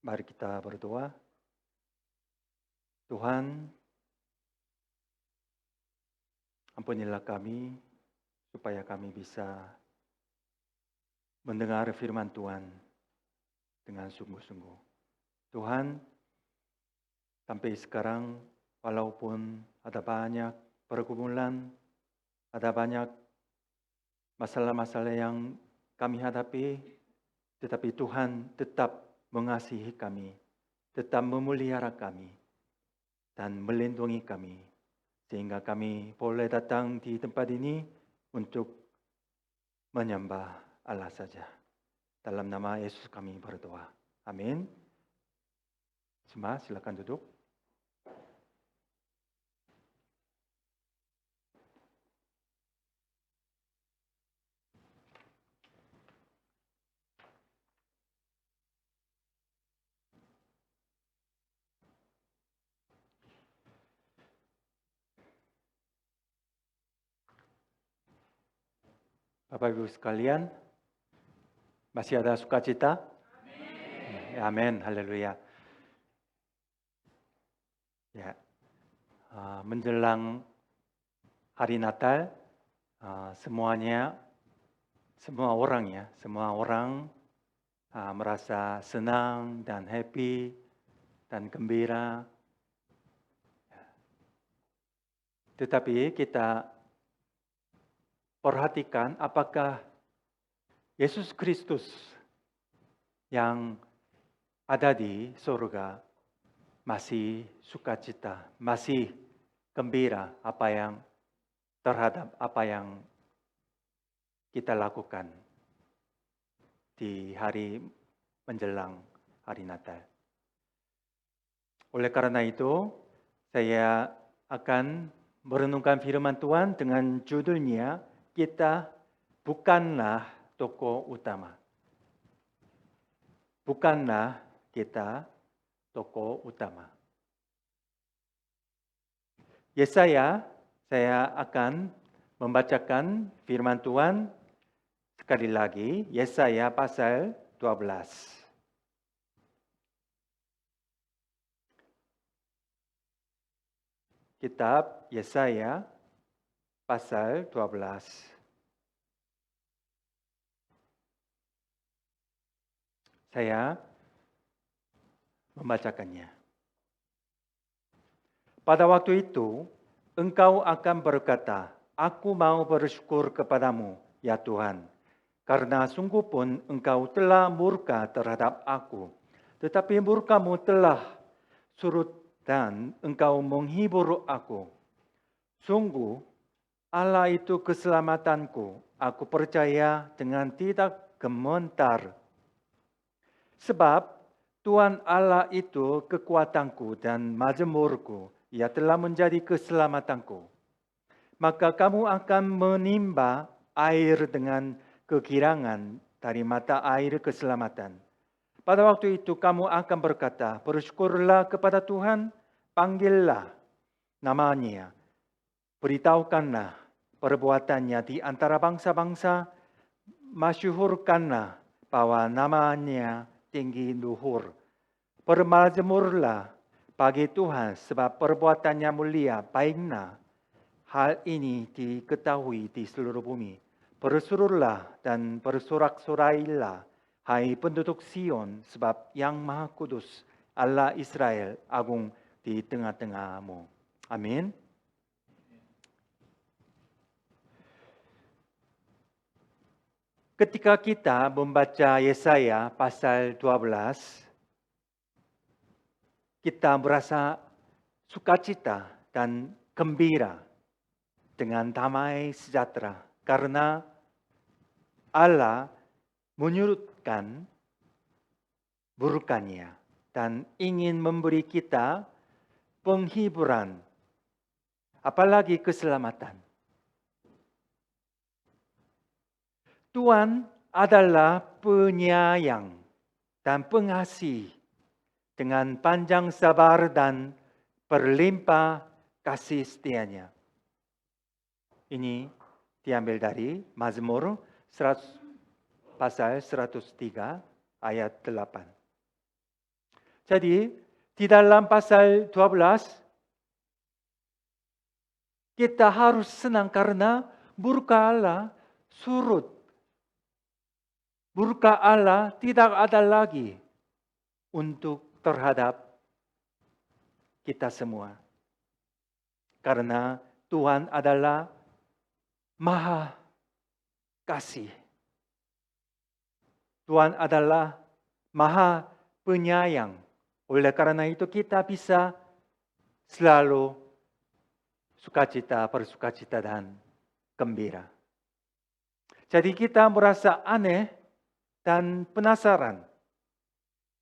Mari kita berdoa. Tuhan, ampunilah kami supaya kami bisa mendengar firman Tuhan dengan sungguh-sungguh. Tuhan, sampai sekarang walaupun ada banyak pergumulan, ada banyak masalah-masalah yang kami hadapi, tetapi Tuhan tetap mengasihi kami, tetap memelihara kami, dan melindungi kami. Sehingga kami boleh datang di tempat ini untuk menyembah Allah saja. Dalam nama Yesus kami berdoa. Amin. Semua silakan duduk. Bapak Ibu sekalian, masih ada sukacita? Amin. Haleluya. Ya, menjelang hari Natal, semua orang merasa senang dan happy dan gembira. Tetapi kita perhatikan apakah Yesus Kristus yang ada di surga masih sukacita, masih gembira terhadap apa yang kita lakukan di hari menjelang hari Natal. Oleh karena itu, saya akan merenungkan firman Tuhan dengan judulnya, kita bukanlah tokoh utama. Bukanlah kita tokoh utama. Yesaya, saya akan membacakan firman Tuhan sekali lagi, Yesaya pasal 12. Kitab Yesaya pasal 12. Saya membacakannya. Pada waktu itu, engkau akan berkata, aku mau bersyukur kepadamu, ya Tuhan, karena sungguh pun engkau telah murka terhadap aku. Tetapi murkamu telah surut dan engkau menghibur aku. Sungguh, Allah itu keselamatanku. Aku percaya dengan tidak gemetar. Sebab Tuhan Allah itu kekuatanku dan mazmurku. Ia telah menjadi keselamatanku. Maka kamu akan menimba air dengan kegirangan dari mata air keselamatan. Pada waktu itu kamu akan berkata, bersyukurlah kepada Tuhan, panggillah namanya, beritahukanlah perbuatannya di antara bangsa-bangsa, masyhurkanlah bahwa namanya tinggi luhur. Bermazmurlah bagi Tuhan sebab perbuatannya mulia, baiklah. Hal ini diketahui di seluruh bumi. Berserulah dan bersorak-sorailah, hai penduduk Sion, sebab yang Maha Kudus, Allah Israel, agung di tengah-tengahmu. Amin. Ketika kita membaca Yesaya pasal 12, kita merasa sukacita dan gembira dengan damai sejahtera karena Allah menyurutkan burukannya dan ingin memberi kita penghiburan, apalagi keselamatan. Tuhan adalah penyayang dan pengasih dengan panjang sabar dan berlimpah kasih setianya. Ini diambil dari Mazmur pasal 103 ayat 8. Jadi di dalam pasal 12 kita harus senang karena murka Allah surut. Murka Allah tidak ada lagi untuk terhadap kita semua. Karena Tuhan adalah Maha Kasih. Tuhan adalah Maha Penyayang. Oleh karena itu kita bisa selalu sukacita, bersukacita dan gembira. Jadi kita merasa aneh dan penasaran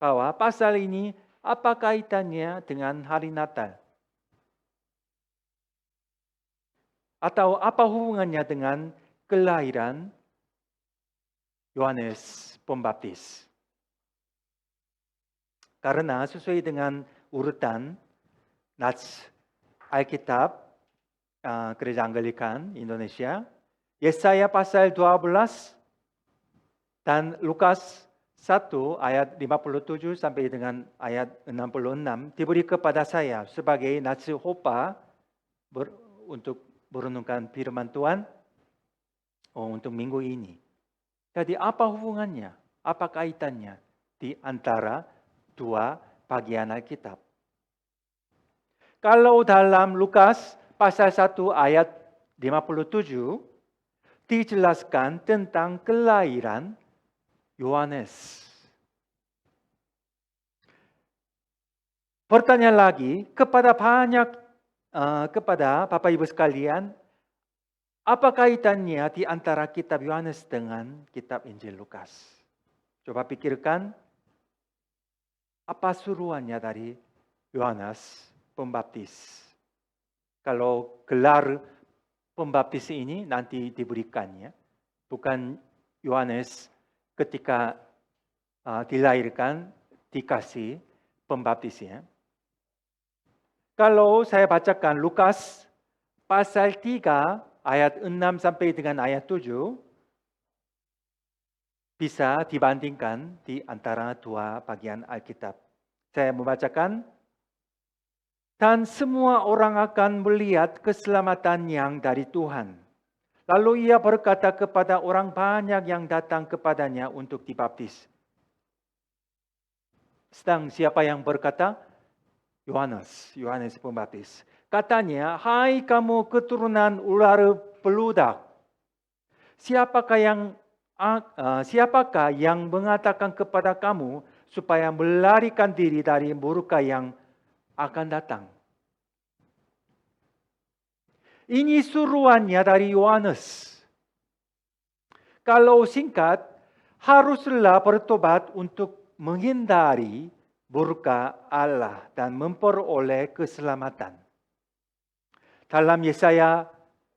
bahwa pasal ini apa kaitannya dengan hari Natal? Atau apa hubungannya dengan kelahiran Yohanes Pembaptis? Karena sesuai dengan urutan Nats Alkitab Gereja Anglikan Indonesia, Yesaya pasal 12 dan Lukas 1 ayat 57 sampai dengan ayat 66 diberi kepada saya sebagai nats hopa untuk merenungkan firman Tuhan untuk minggu ini. Jadi apa hubungannya? Apa kaitannya di antara dua bagian Alkitab? Kalau dalam Lukas pasal 1 ayat 57 dijelaskan tentang kelahiran Yohanes. Pertanyaan lagi kepada Bapak Ibu sekalian, apa kaitannya di antara kitab Yohanes dengan kitab Injil Lukas? Coba pikirkan, apa suruhannya dari Yohanes Pembaptis? Kalau gelar Pembaptis ini nanti diberikannya, bukan Yohanes ketika dilahirkan dikasih pembaptisnya. Kalau saya bacakan Lukas pasal 3 ayat 6 sampai dengan ayat 7 bisa dibandingkan di antara dua bagian Alkitab. Saya membacakan, dan semua orang akan melihat keselamatan yang dari Tuhan. Lalu ia berkata kepada orang banyak yang datang kepadanya untuk dibaptis. Sedang siapa yang berkata? Yohanes Pembaptis. Katanya, hai kamu keturunan ular beludak. Siapakah yang mengatakan kepada kamu supaya melarikan diri dari murka yang akan datang? Ini suruhannya dari Yohanes. Kalau singkat, haruslah bertobat untuk menghindari murka Allah dan memperoleh keselamatan. Dalam Yesaya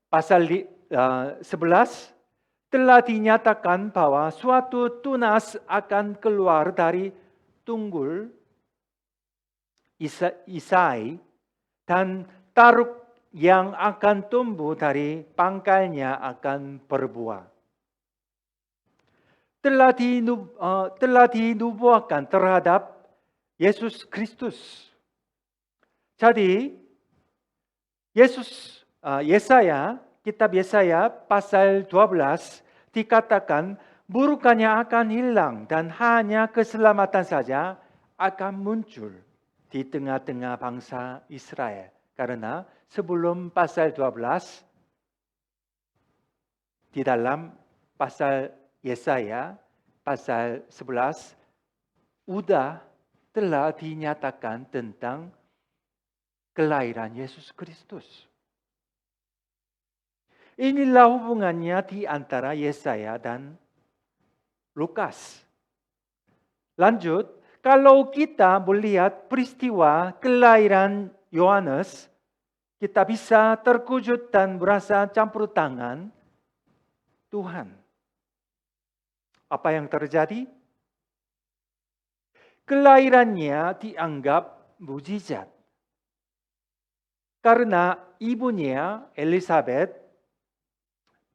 pasal 11 telah dinyatakan bahwa suatu tunas akan keluar dari tunggul Isai dan taruk yang akan tumbuh dari pangkalnya akan berbuah. Telah dinubuatkan terhadap Yesus Kristus. Jadi kitab Yesaya pasal 12 dikatakan murkanya akan hilang dan hanya keselamatan saja akan muncul di tengah-tengah bangsa Israel. Karena sebelum pasal 12 di dalam pasal Yesaya pasal 11 telah dinyatakan tentang kelahiran Yesus Kristus. Inilah hubungannya di antara Yesaya dan Lukas. Lanjut, kalau kita melihat peristiwa kelahiran Yohanes, kita bisa terkejut dan merasa campur tangan Tuhan. Apa yang terjadi? Kelahirannya dianggap mukjizat. Karena ibunya Elizabeth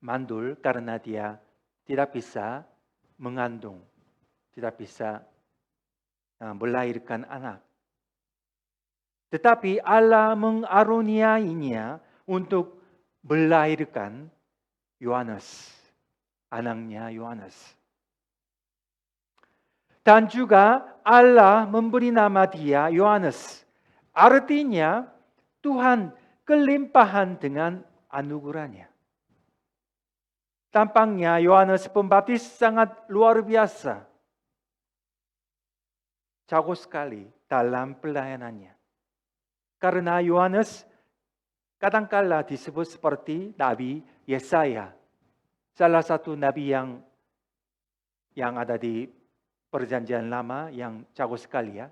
mandul karena dia tidak bisa mengandung, tidak bisa melahirkan anak. Tetapi Allah mengaruniainya untuk melahirkan Yohanes, anaknya Yohanes. Dan juga Allah memberi nama dia Yohanes. Artinya Tuhan kelimpahan dengan anugerahnya. Tampaknya Yohanes Pembaptis sangat luar biasa. Jago sekali dalam pelayanannya. Karena Yohanes kadangkala disebut seperti Nabi Yesaya. Salah satu nabi yang ada di Perjanjian Lama yang jago sekali ya.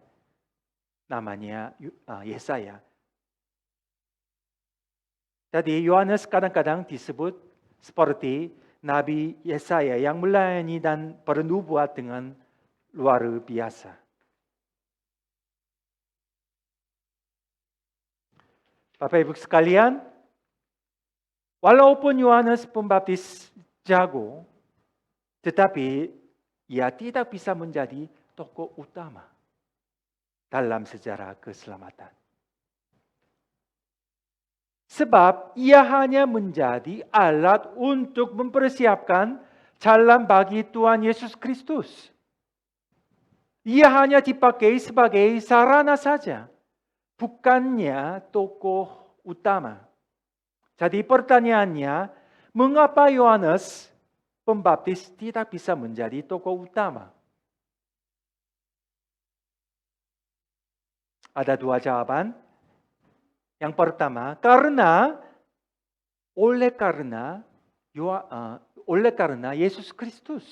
Namanya Yesaya. Jadi Yohanes kadang-kadang disebut seperti Nabi Yesaya yang melayani dan bernubuat dengan luar biasa. Bapak Ibu sekalian, walaupun Yohanes Pembaptis jago, tetapi ia tidak bisa menjadi tokoh utama dalam sejarah keselamatan. Sebab ia hanya menjadi alat untuk mempersiapkan jalan bagi Tuhan Yesus Kristus. Ia hanya dipakai sebagai sarana saja, bukannya tokoh utama. Jadi pertanyaannya, mengapa Yohanes Pembaptis tidak bisa menjadi tokoh utama? Ada dua jawaban. Yang pertama, oleh karena Yesus Kristus.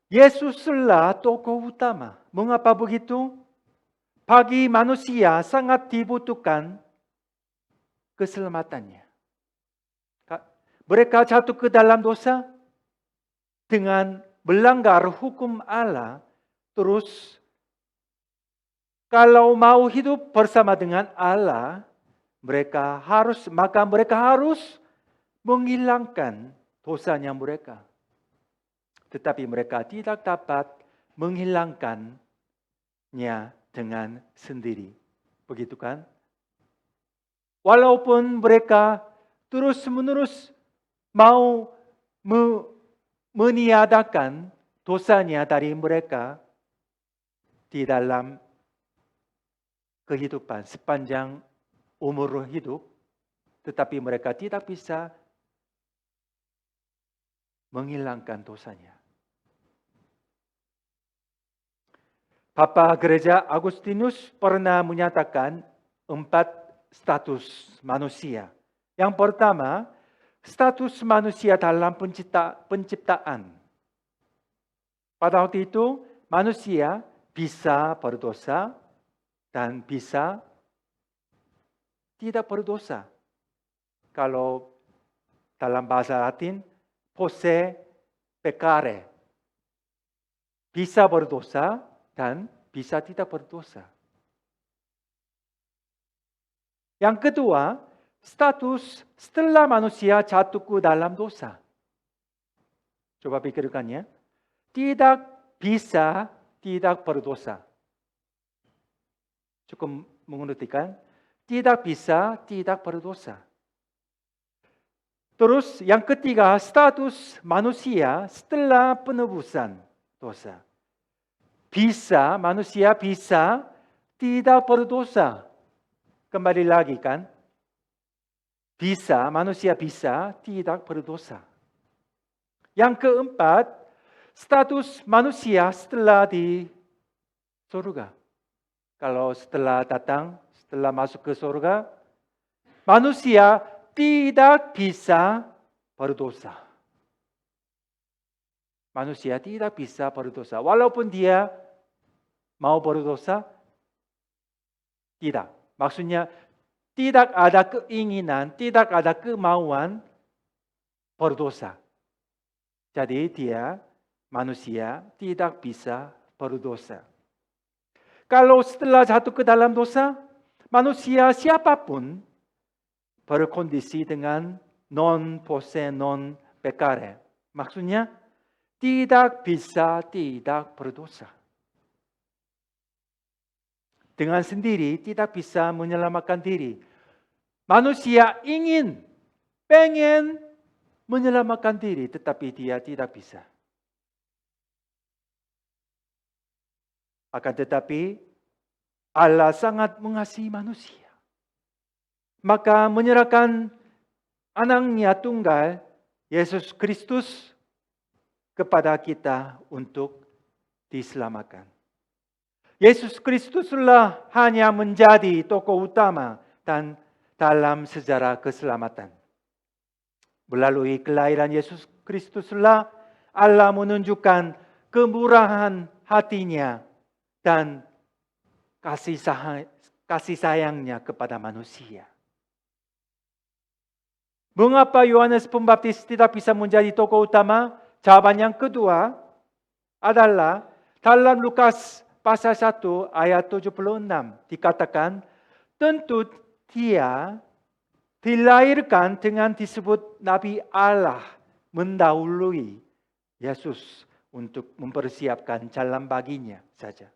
Yesuslah tokoh utama. Mengapa begitu? Bagi manusia sangat dibutuhkan keselamatannya. Mereka jatuh ke dalam dosa dengan melanggar hukum Allah. Terus kalau mau hidup bersama dengan Allah, mereka harus menghilangkan dosanya mereka. Tetapi mereka tidak dapat menghilangkannya dengan sendiri. Begitu kan? Walaupun mereka terus-menerus mau meniadakan dosanya dari mereka di dalam kehidupan sepanjang umur hidup, tetapi mereka tidak bisa menghilangkan dosanya. Papa Gereja Agustinus pernah menyatakan 4 status manusia. Yang pertama, status manusia dalam penciptaan. Pada waktu itu, manusia bisa berdosa dan bisa tidak berdosa. Kalau dalam bahasa Latin, posse peccare. Bisa berdosa dan bisa tidak berdosa. Yang kedua, status setelah manusia jatuh ke dalam dosa. Coba pikirkan ya. Tidak bisa tidak berdosa. Cukup mengertikan? Tidak bisa tidak berdosa. Terus yang ketiga, status manusia setelah penebusan dosa. Manusia bisa tidak berdosa. Kembali lagi kan? Manusia bisa tidak berdosa. Yang keempat, status manusia setelah di surga. Kalau setelah masuk ke surga, manusia tidak bisa berdosa. Manusia tidak bisa berdosa. Walaupun dia mau berdosa, tidak. Maksudnya, tidak ada keinginan, tidak ada kemauan berdosa. Jadi manusia tidak bisa berdosa. Kalau setelah jatuh ke dalam dosa, manusia siapapun berkondisi dengan non posse non peccare. Maksudnya, tidak bisa tidak berdosa. dengan sendiri tidak bisa menyelamatkan diri. Manusia pengen menyelamatkan diri, tetapi dia tidak bisa. Akan tetapi Allah sangat mengasihi manusia. Maka menyerahkan anaknya tunggal, Yesus Kristus, kepada kita untuk diselamatkan. Yesus Kristuslah hanya menjadi tokoh utama dan dalam sejarah keselamatan. Melalui kelahiran Yesus Kristuslah Allah menunjukkan kemurahan hatinya dan kasih sayangnya kepada manusia. Mengapa Yohanes Pembaptis tidak bisa menjadi tokoh utama? Jawaban yang kedua adalah dalam Lukas pasal 1 ayat 76 dikatakan, tentu dia dilahirkan dengan disebut Nabi Allah mendahului Yesus untuk mempersiapkan jalan baginya saja.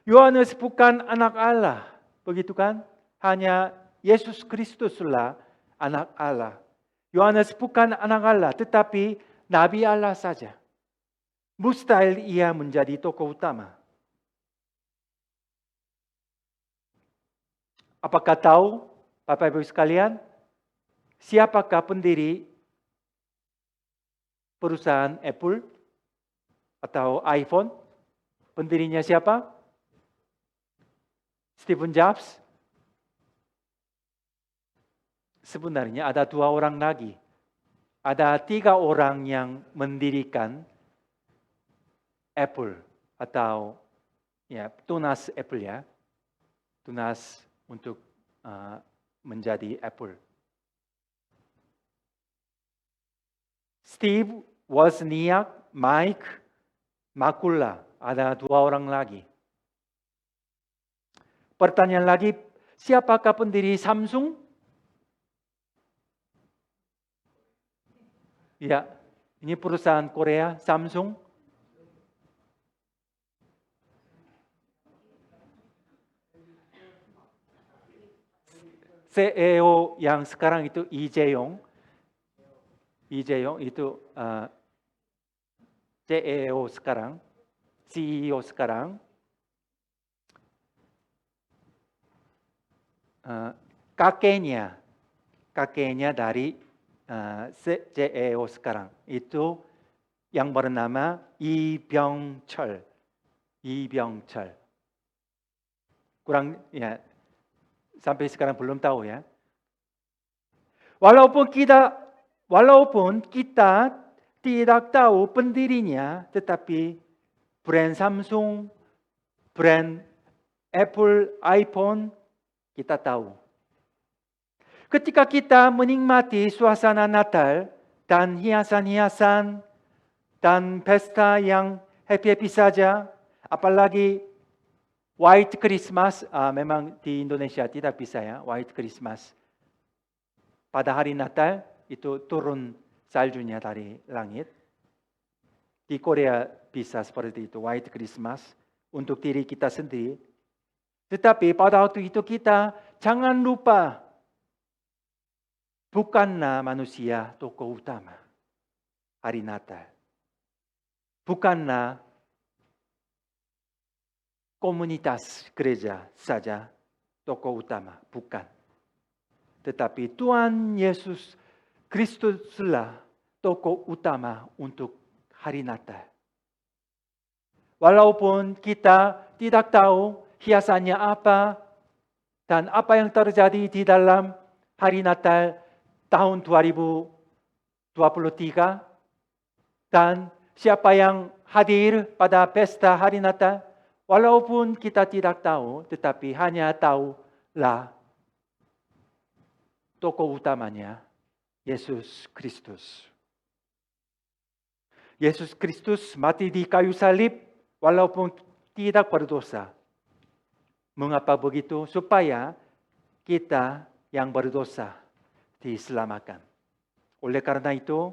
Yohanes bukan anak Allah, begitu kan? Hanya Yesus Kristuslah anak Allah. Yohanes bukan anak Allah, tetapi Nabi Allah saja. Mustahil ia menjadi tokoh utama. Apakah tahu, Bapak Ibu sekalian, siapakah pendiri perusahaan Apple atau iPhone? Pendirinya siapa? Steve Jobs. Sebenarnya ada 2 orang lagi. Ada 3 orang yang mendirikan Apple atau tunas Apple ya. Tunas untuk menjadi Apple. Steve, Wozniak, Mike, Makula. Ada 2 orang lagi. Pertanyaan lagi, siapakah pendiri Samsung? Ya, ini perusahaan Korea, Samsung. CEO yang sekarang itu Lee Jae-yong. Lee Jae-yong itu CEO sekarang, CEO sekarang. Kakeknya dari CEO sekarang itu yang bernama Lee Byung-chul. Kurang ya, sampai sekarang belum tahu ya. Walaupun kita tidak tahu pendirinya, tetapi brand Samsung, brand Apple, iPhone kita tahu. Ketika kita menikmati suasana Natal dan hiasan-hiasan dan pesta yang happy-happy saja, apalagi White Christmas, memang di Indonesia tidak bisa ya, White Christmas. Pada hari Natal itu turun saljunya dari langit. Di Korea bisa seperti itu, White Christmas untuk diri kita sendiri. Tetapi pada waktu itu kita jangan lupa, bukanlah manusia tokoh utama hari Natal. Bukanlah komunitas gereja saja tokoh utama, bukan. Tetapi Tuhan Yesus Kristuslah tokoh utama untuk hari Natal. Walaupun kita tidak tahu hiasannya apa dan apa yang terjadi di dalam hari Natal tahun 2023 dan siapa yang hadir pada pesta hari Natal, walaupun kita tidak tahu, tetapi hanya tahulah tokoh utamanya Yesus Kristus. Yesus Kristus mati di kayu salib walaupun tidak berdosa. Mengapa begitu? Supaya kita yang berdosa diselamatkan. Oleh karena itu,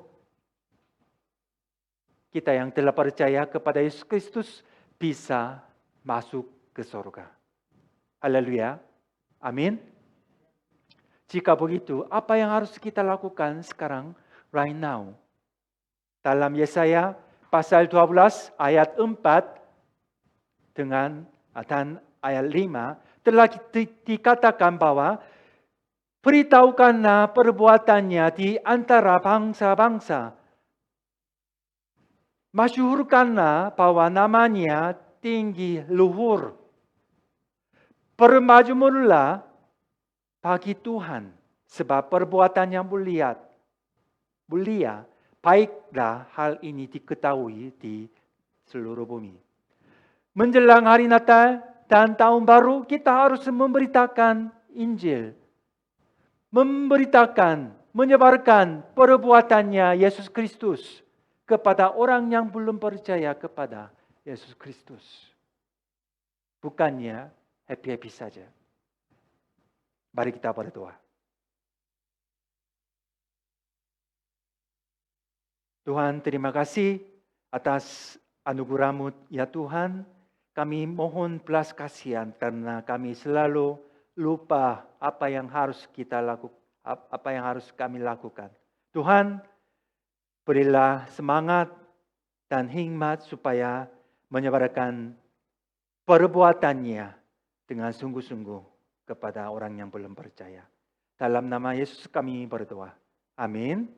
kita yang telah percaya kepada Yesus Kristus bisa masuk ke surga. Haleluya. Amin. Jika begitu, apa yang harus kita lakukan sekarang, right now? Dalam Yesaya pasal 12 ayat 4 dan ayat 5 telah dikatakan bahwa beritahukanlah perbuatannya di antara bangsa-bangsa. Masyhurkanlah bahwa namanya tinggi luhur. Bermajmurlah bagi Tuhan, sebab perbuatan yang mulia. Baiklah hal ini diketahui di seluruh bumi. Menjelang hari Natal dan Tahun Baru, kita harus memberitakan Injil. Memberitakan, menyebarkan perbuatannya Yesus Kristus kepada orang yang belum percaya kepada Yesus Kristus. Bukannya happy-happy saja. Mari kita berdoa. Tuhan, terima kasih atas anugerah-Mu ya Tuhan. Kami mohon belas kasihan karena kami selalu lupa apa yang harus kita lakukan, apa yang harus kami lakukan. Tuhan, berilah semangat dan hikmat supaya menyebarkan perbuatannya dengan sungguh-sungguh kepada orang yang belum percaya. Dalam nama Yesus kami berdoa. Amin.